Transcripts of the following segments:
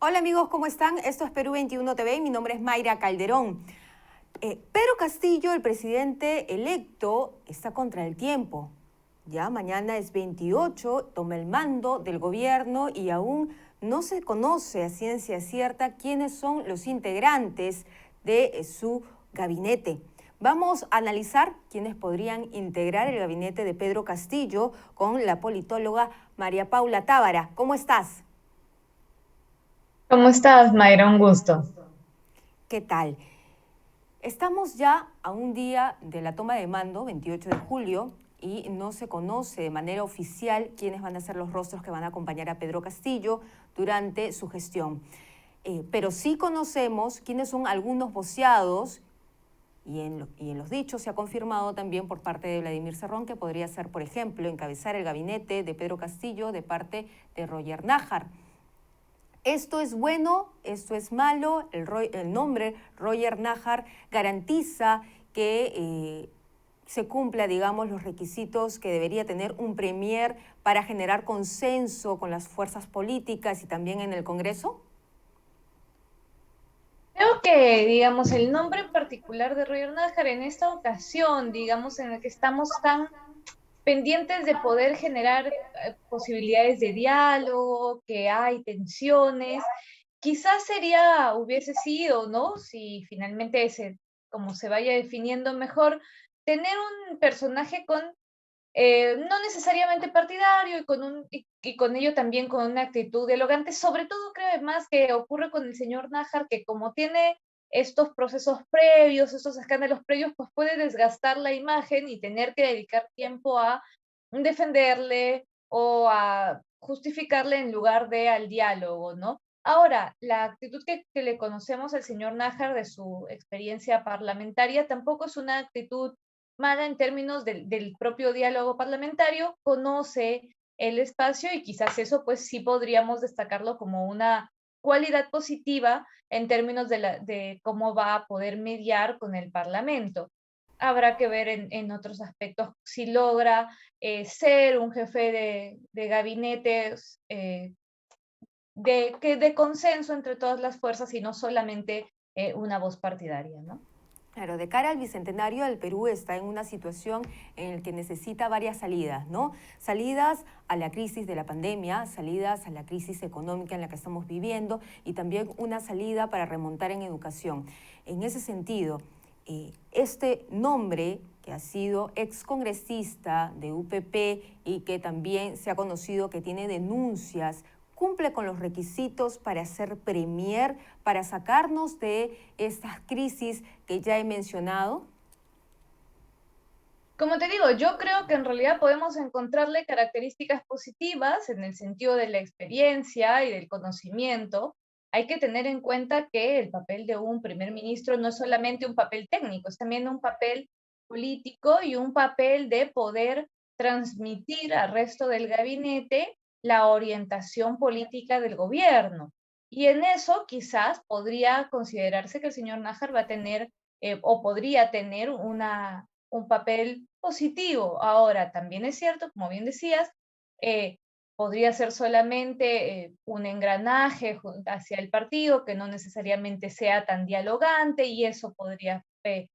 Hola amigos, ¿cómo están? Esto es Perú 21 TV y mi nombre es Mayra Calderón. Pedro Castillo, el presidente electo, está contra el tiempo. Ya mañana es 28, toma el mando del gobierno y aún no se conoce a ciencia cierta quiénes son los integrantes de su gabinete. Vamos a analizar quiénes podrían integrar el gabinete de Pedro Castillo con la politóloga María Paula Tábara. ¿Cómo estás? ¿Cómo estás, Mayra? Un gusto. ¿Qué tal? Estamos ya a un día de la toma de mando, 28 de julio, y no se conoce de manera oficial quiénes van a ser los rostros que van a acompañar a Pedro Castillo durante su gestión. Pero sí conocemos quiénes son algunos voceados y en los dichos se ha confirmado también por parte de Vladimir Cerrón que podría ser, por ejemplo, encabezar el gabinete de Pedro Castillo de parte de Roger Nájar. Esto es bueno, esto es malo. El nombre Roger Nájar garantiza que se cumpla, digamos, los requisitos que debería tener un premier para generar consenso con las fuerzas políticas y también en el Congreso. Creo que, digamos, el nombre en particular de Roger Nájar en esta ocasión, digamos, en la que estamos tan pendientes de poder generar posibilidades de diálogo, que hay tensiones, quizás hubiese sido, ¿no? Si finalmente como se vaya definiendo mejor, tener un personaje con no necesariamente partidario y con ello también con una actitud dialogante, sobre todo creo además que ocurre con el señor Nájar, que como tiene estos procesos previos, estos escándalos previos, pues puede desgastar la imagen y tener que dedicar tiempo a defenderle o a justificarle en lugar de al diálogo, ¿no? Ahora, la actitud que le conocemos al señor Nájar de su experiencia parlamentaria tampoco es una actitud mala en términos del propio diálogo parlamentario, conoce el espacio y quizás eso pues sí podríamos destacarlo como una cualidad positiva en términos de cómo va a poder mediar con el Parlamento. Habrá que ver en otros aspectos si logra ser un jefe de gabinetes de consenso entre todas las fuerzas y no solamente una voz partidaria, ¿no? Claro, de cara al bicentenario, el Perú está en una situación en la que necesita varias salidas, ¿no? Salidas a la crisis de la pandemia, salidas a la crisis económica en la que estamos viviendo y también una salida para remontar en educación. En ese sentido, este nombre que ha sido excongresista de UPP y que también se ha conocido que tiene denuncias, cumple con los requisitos para ser premier, para sacarnos de estas crisis que ya he mencionado? Como te digo, yo creo que en realidad podemos encontrarle características positivas en el sentido de la experiencia y del conocimiento. Hay que tener en cuenta que el papel de un primer ministro no es solamente un papel técnico, es también un papel político y un papel de poder transmitir al resto del gabinete la orientación política del gobierno. Y en eso quizás podría considerarse que el señor Nájar va a tener o podría tener un papel positivo. Ahora, también es cierto, como bien decías, eh, podría ser solamente un engranaje hacia el partido que no necesariamente sea tan dialogante y eso podría eh,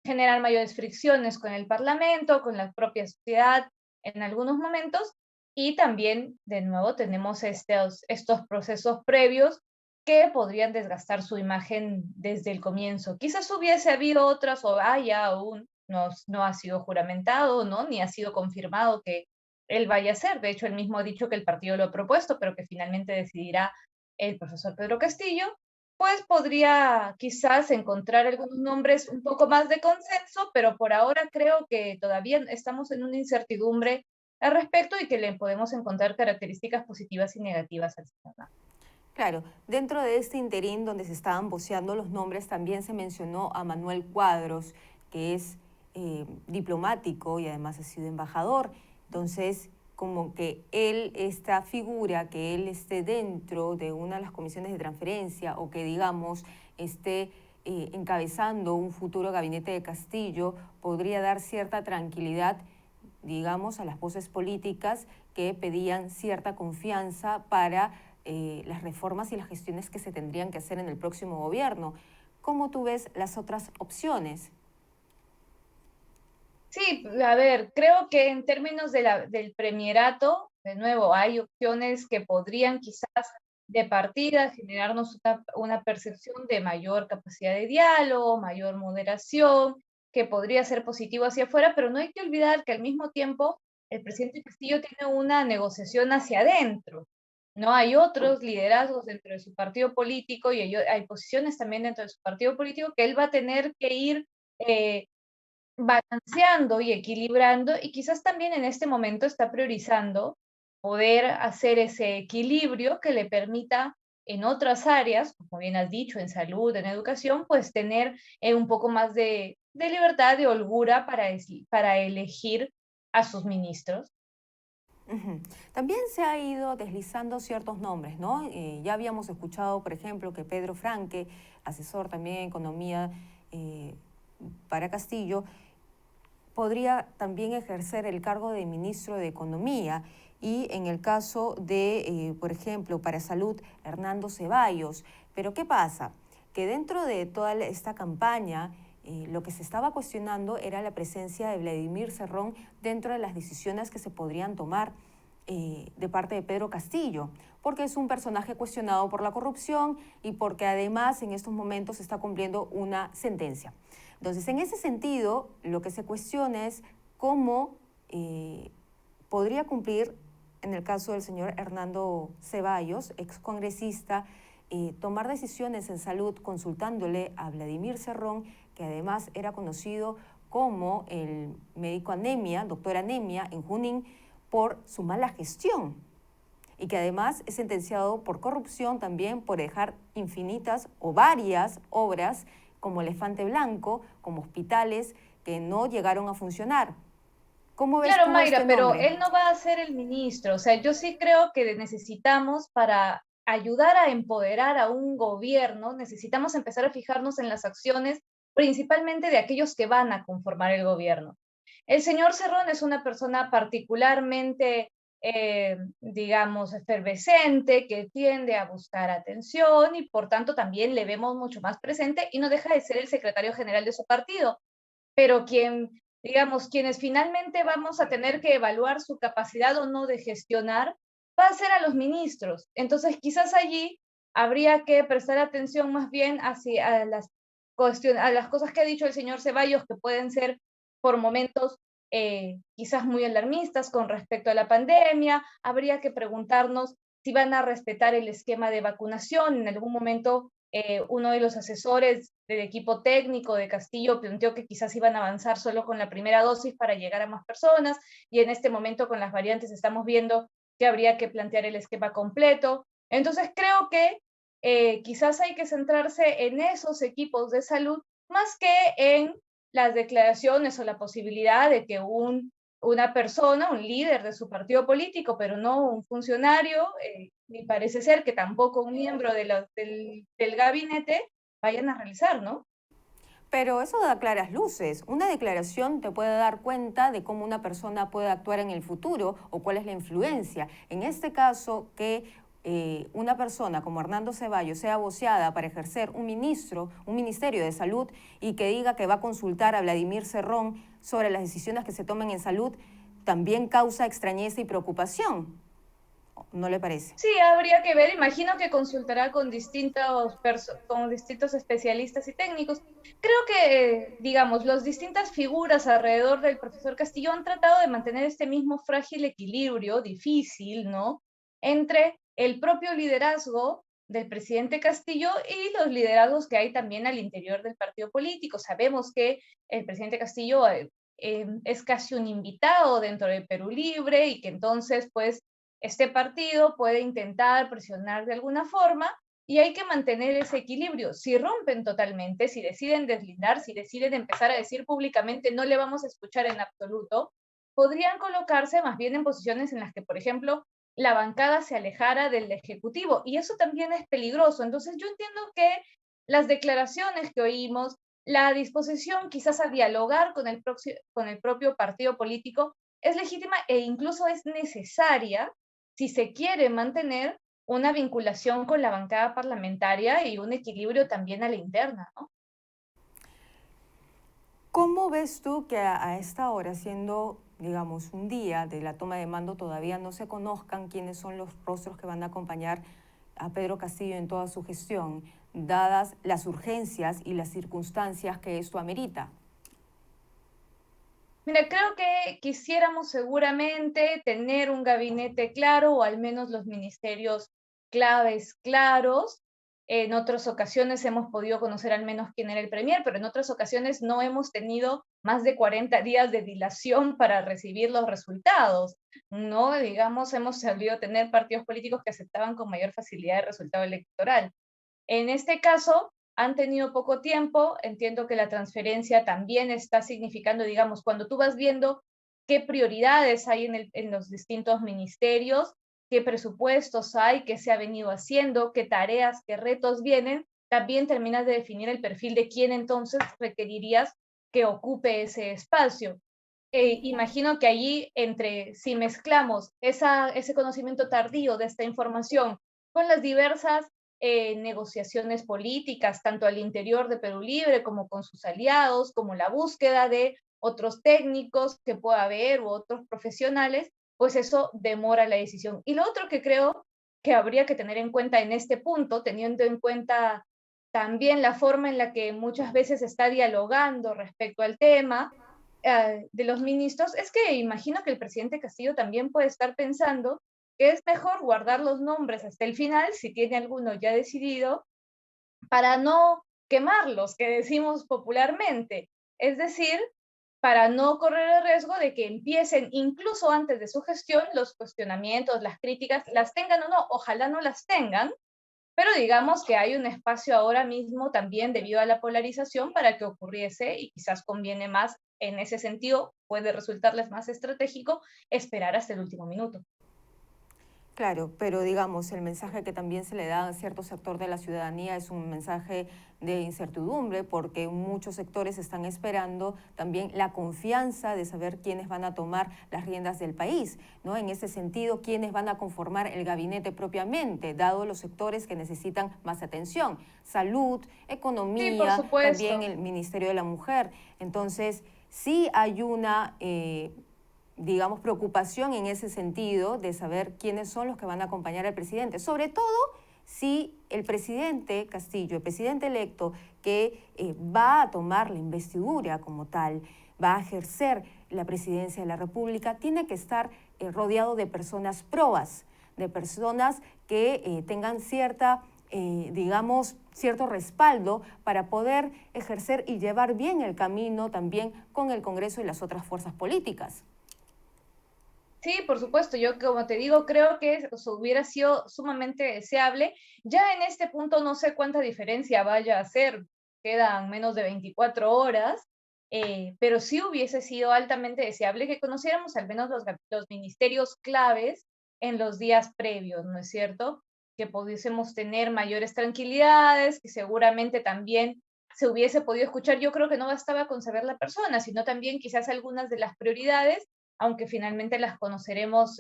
generar mayores fricciones con el Parlamento, con la propia sociedad en algunos momentos. Y también, de nuevo, tenemos estos procesos previos que podrían desgastar su imagen desde el comienzo. Quizás hubiese habido otras o haya aún, no ha sido juramentado, ¿no? Ni ha sido confirmado que él vaya a ser. De hecho, él mismo ha dicho que el partido lo ha propuesto, pero que finalmente decidirá el profesor Pedro Castillo, pues podría quizás encontrar algunos nombres un poco más de consenso, pero por ahora creo que todavía estamos en una incertidumbre al respecto y que le podemos encontrar características positivas y negativas al sistema. Claro, dentro de este interín donde se estaban voceando los nombres, también se mencionó a Manuel Cuadros, que es diplomático y además ha sido embajador. Entonces, como que él, esta figura, que él esté dentro de una de las comisiones de transferencia o que, digamos, esté encabezando un futuro gabinete de Castillo, podría dar cierta tranquilidad, digamos, a las voces políticas que pedían cierta confianza para las reformas y las gestiones que se tendrían que hacer en el próximo gobierno. ¿Cómo tú ves las otras opciones? Sí, a ver, creo que en términos del premierato, de nuevo, hay opciones que podrían quizás de partida generarnos una percepción de mayor capacidad de diálogo, mayor moderación, que podría ser positivo hacia afuera, pero no hay que olvidar que al mismo tiempo el presidente Castillo tiene una negociación hacia adentro. No hay otros liderazgos dentro de su partido político y hay posiciones también dentro de su partido político que él va a tener que ir eh, balanceando y equilibrando, y quizás también en este momento está priorizando poder hacer ese equilibrio que le permita en otras áreas, como bien has dicho, en salud, en educación, pues tener un poco más de libertad, de holgura para elegir a sus ministros. Ujú. También se ha ido deslizando ciertos nombres, ¿no? Ya habíamos escuchado, por ejemplo, que Pedro Franque, asesor también en economía eh, para Castillo, podría también ejercer el cargo de ministro de Economía y en el caso de, por ejemplo, para Salud, Hernando Ceballos. Pero ¿qué pasa? Que dentro de toda esta campaña, lo que se estaba cuestionando era la presencia de Vladimir Cerrón dentro de las decisiones que se podrían tomar de parte de Pedro Castillo, porque es un personaje cuestionado por la corrupción y porque además en estos momentos se está cumpliendo una sentencia. Entonces, en ese sentido, lo que se cuestiona es cómo podría cumplir, en el caso del señor Hernando Ceballos, excongresista, tomar decisiones en salud consultándole a Vladimir Cerrón, que además era conocido como el médico anemia, doctor anemia en Junín, por su mala gestión y que además es sentenciado por corrupción también por dejar infinitas o varias obras como Elefante Blanco, como hospitales que no llegaron a funcionar. ¿Cómo ves Claro, tú este Mayra, pero nombre? él no va a ser el ministro. O sea, yo sí creo que necesitamos para ayudar a empoderar a un gobierno, necesitamos empezar a fijarnos en las acciones, principalmente de aquellos que van a conformar el gobierno. El señor Cerrón es una persona particularmente, digamos, efervescente, que tiende a buscar atención y por tanto también le vemos mucho más presente y no deja de ser el secretario general de su partido, pero digamos, quienes finalmente vamos a tener que evaluar su capacidad o no de gestionar, va a ser a los ministros. Entonces, quizás allí habría que prestar atención más bien hacia a las cosas que ha dicho el señor Ceballos, que pueden ser por momentos quizás muy alarmistas con respecto a la pandemia. Habría que preguntarnos si van a respetar el esquema de vacunación. En algún momento uno de los asesores del equipo técnico de Castillo planteó que quizás iban a avanzar solo con la primera dosis para llegar a más personas, y en este momento con las variantes estamos viendo que habría que plantear el esquema completo. Entonces creo que quizás hay que centrarse en esos equipos de salud más que en las declaraciones o la posibilidad de que una persona, un líder de su partido político, pero no un funcionario, ni parece ser que tampoco un miembro del gabinete, vayan a realizar, ¿no? Pero eso da claras luces. Una declaración te puede dar cuenta de cómo una persona puede actuar en el futuro o cuál es la influencia. En este caso, que una persona como Hernando Ceballos sea voceada para ejercer un ministerio de salud y que diga que va a consultar a Vladimir Cerrón sobre las decisiones que se tomen en salud, también causa extrañeza y preocupación. ¿No le parece? Sí, habría que ver, imagino que consultará con distintos especialistas y técnicos. Creo que, digamos, las distintas figuras alrededor del profesor Castillo han tratado de mantener este mismo frágil equilibrio, difícil, ¿no? Entre el propio liderazgo del presidente Castillo y los liderazgos que hay también al interior del partido político. Sabemos que el presidente Castillo es casi un invitado dentro de Perú Libre y que entonces, pues, este partido puede intentar presionar de alguna forma y hay que mantener ese equilibrio. Si rompen totalmente, si deciden deslindar, si deciden empezar a decir públicamente no le vamos a escuchar en absoluto, podrían colocarse más bien en posiciones en las que, por ejemplo, la bancada se alejara del Ejecutivo y eso también es peligroso. Entonces yo entiendo que las declaraciones que oímos, la disposición quizás a dialogar con el propio partido político es legítima e incluso es necesaria si se quiere mantener una vinculación con la bancada parlamentaria y un equilibrio también a la interna, ¿no? ¿Cómo ves tú que a esta hora, siendo, digamos, un día de la toma de mando, todavía no se conozcan quiénes son los rostros que van a acompañar a Pedro Castillo en toda su gestión, dadas las urgencias y las circunstancias que esto amerita? Mira, creo que quisiéramos seguramente tener un gabinete claro o al menos los ministerios claves claros. En otras ocasiones hemos podido conocer al menos quién era el premier, pero en otras ocasiones no hemos tenido más de 40 días de dilación para recibir los resultados. No, digamos, hemos sabido tener partidos políticos que aceptaban con mayor facilidad el resultado electoral. En este caso, han tenido poco tiempo, entiendo que la transferencia también está significando, digamos, cuando tú vas viendo qué prioridades hay en los distintos ministerios, qué presupuestos hay, qué se ha venido haciendo, qué tareas, qué retos vienen, también terminas de definir el perfil de quién entonces requerirías que ocupe ese espacio. Imagino que allí, si mezclamos ese conocimiento tardío de esta información con las diversas negociaciones políticas, tanto al interior de Perú Libre como con sus aliados, como la búsqueda de otros técnicos que pueda haber u otros profesionales, pues eso demora la decisión. Y lo otro que creo que habría que tener en cuenta en este punto, teniendo en cuenta también la forma en la que muchas veces se está dialogando respecto al tema, de los ministros, es que imagino que el presidente Castillo también puede estar pensando que es mejor guardar los nombres hasta el final, si tiene alguno ya decidido, para no quemarlos, que decimos popularmente. Es decir, para no correr el riesgo de que empiecen, incluso antes de su gestión, los cuestionamientos, las críticas, las tengan o no, ojalá no las tengan, pero digamos que hay un espacio ahora mismo también debido a la polarización para que ocurriese y quizás conviene más en ese sentido, puede resultarles más estratégico esperar hasta el último minuto. Claro, pero digamos, el mensaje que también se le da a cierto sector de la ciudadanía es un mensaje de incertidumbre porque muchos sectores están esperando también la confianza de saber quiénes van a tomar las riendas del país, ¿no? En ese sentido, quiénes van a conformar el gabinete propiamente, dado los sectores que necesitan más atención, salud, Sí, por economía, también supuesto. el Ministerio de la Mujer. Entonces, sí hay una digamos, preocupación en ese sentido de saber quiénes son los que van a acompañar al presidente. Sobre todo si el presidente Castillo, el presidente electo, que va a tomar la investidura como tal, va a ejercer la presidencia de la República, tiene que estar rodeado de personas probas, de personas que tengan cierta, digamos, cierto respaldo para poder ejercer y llevar bien el camino también con el Congreso y las otras fuerzas políticas. Sí, por supuesto, yo como te digo, creo que eso hubiera sido sumamente deseable. Ya en este punto no sé cuánta diferencia vaya a hacer, quedan menos de 24 horas, pero sí hubiese sido altamente deseable que conociéramos al menos los ministerios claves en los días previos, ¿no es cierto? Que pudiésemos tener mayores tranquilidades, que seguramente también se hubiese podido escuchar. Yo creo que no bastaba con saber la persona, sino también quizás algunas de las prioridades, aunque finalmente las conoceremos,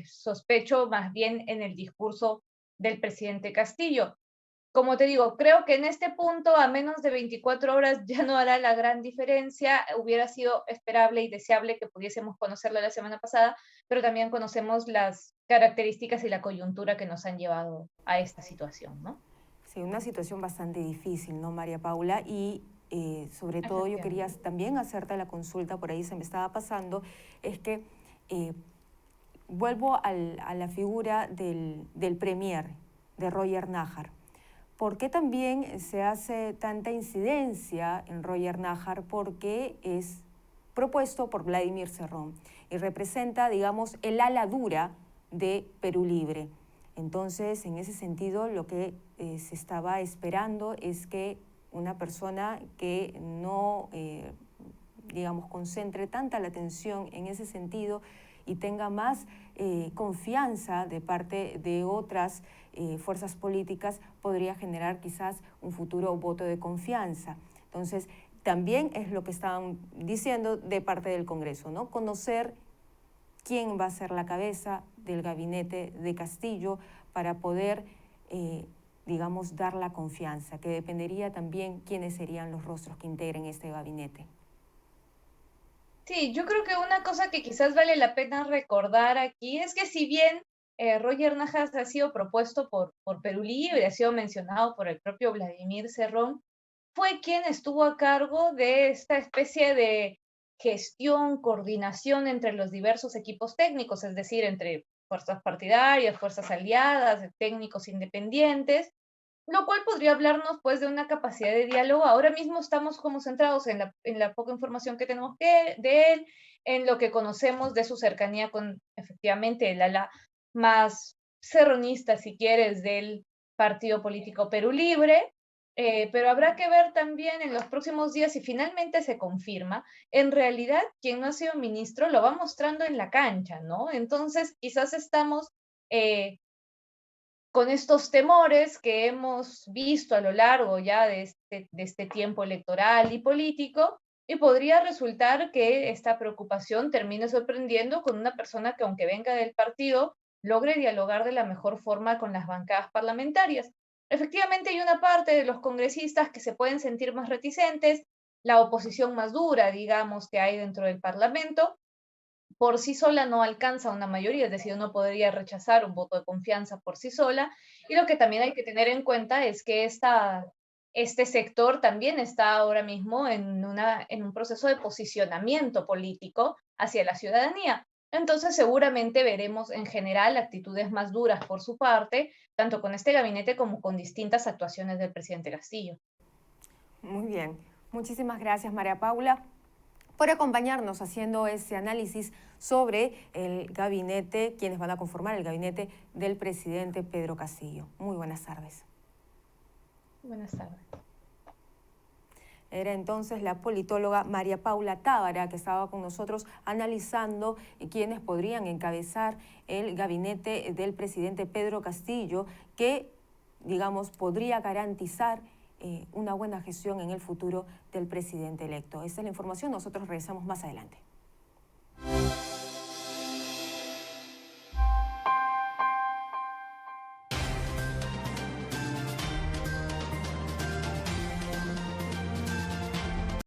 sospecho, más bien en el discurso del presidente Castillo. Como te digo, creo que en este punto, a menos de 24 horas, ya no hará la gran diferencia. Hubiera sido esperable y deseable que pudiésemos conocerlo la semana pasada, pero también conocemos las características y la coyuntura que nos han llevado a esta situación, ¿no? Sí, una situación bastante difícil, ¿no, María Paula? Y sobre todo yo quería Efectivamente. también hacerte la consulta, por ahí se me estaba pasando, es que eh, vuelvo a la figura del premier, de Roger Nájar. ¿Por qué también se hace tanta incidencia en Roger Nájar? Porque es propuesto por Vladimir Cerrón y representa, digamos, el ala dura de Perú Libre. Entonces, en ese sentido, lo que se estaba esperando es que una persona que no, digamos, concentre tanta la atención en ese sentido y tenga más confianza de parte de otras fuerzas políticas, podría generar quizás un futuro voto de confianza. Entonces, también es lo que estaban diciendo de parte del Congreso, ¿no? Conocer quién va a ser la cabeza del gabinete de Castillo para poder, digamos, dar la confianza, que dependería también quiénes serían los rostros que integren este gabinete? Sí, yo creo que una cosa que quizás vale la pena recordar aquí es que si bien Roger Najas ha sido propuesto por Perú Libre, ha sido mencionado por el propio Vladimir Cerrón, fue quien estuvo a cargo de esta especie de gestión, coordinación entre los diversos equipos técnicos, es decir, entre fuerzas partidarias, fuerzas aliadas, técnicos independientes, lo cual podría hablarnos pues de una capacidad de diálogo. Ahora mismo estamos como centrados en la poca información que tenemos de él, en lo que conocemos de su cercanía con efectivamente el ala más serronista, si quieres, del partido político Perú Libre, pero habrá que ver también en los próximos días si finalmente se confirma. En realidad, quien no ha sido ministro lo va mostrando en la cancha, ¿no? Entonces, quizás estamos con estos temores que hemos visto a lo largo ya de este tiempo electoral y político, y podría resultar que esta preocupación termine sorprendiendo con una persona que, aunque venga del partido, logre dialogar de la mejor forma con las bancadas parlamentarias. Efectivamente, hay una parte de los congresistas que se pueden sentir más reticentes, la oposición más dura, digamos, que hay dentro del Parlamento, por sí sola no alcanza una mayoría, es decir, no podría rechazar un voto de confianza por sí sola. Y lo que también hay que tener en cuenta es que este sector también está ahora mismo en un proceso de posicionamiento político hacia la ciudadanía. Entonces, seguramente veremos en general actitudes más duras por su parte, tanto con este gabinete como con distintas actuaciones del presidente Castillo. Muy bien. Muchísimas gracias, María Paula, por acompañarnos haciendo ese análisis sobre el gabinete, quienes van a conformar el gabinete del presidente Pedro Castillo. Muy buenas tardes. Buenas tardes. Era entonces la politóloga María Paula Tábara, que estaba con nosotros analizando quiénes podrían encabezar el gabinete del presidente Pedro Castillo, que, digamos, podría garantizar una buena gestión en el futuro del presidente electo. Esta es la información, nosotros regresamos más adelante.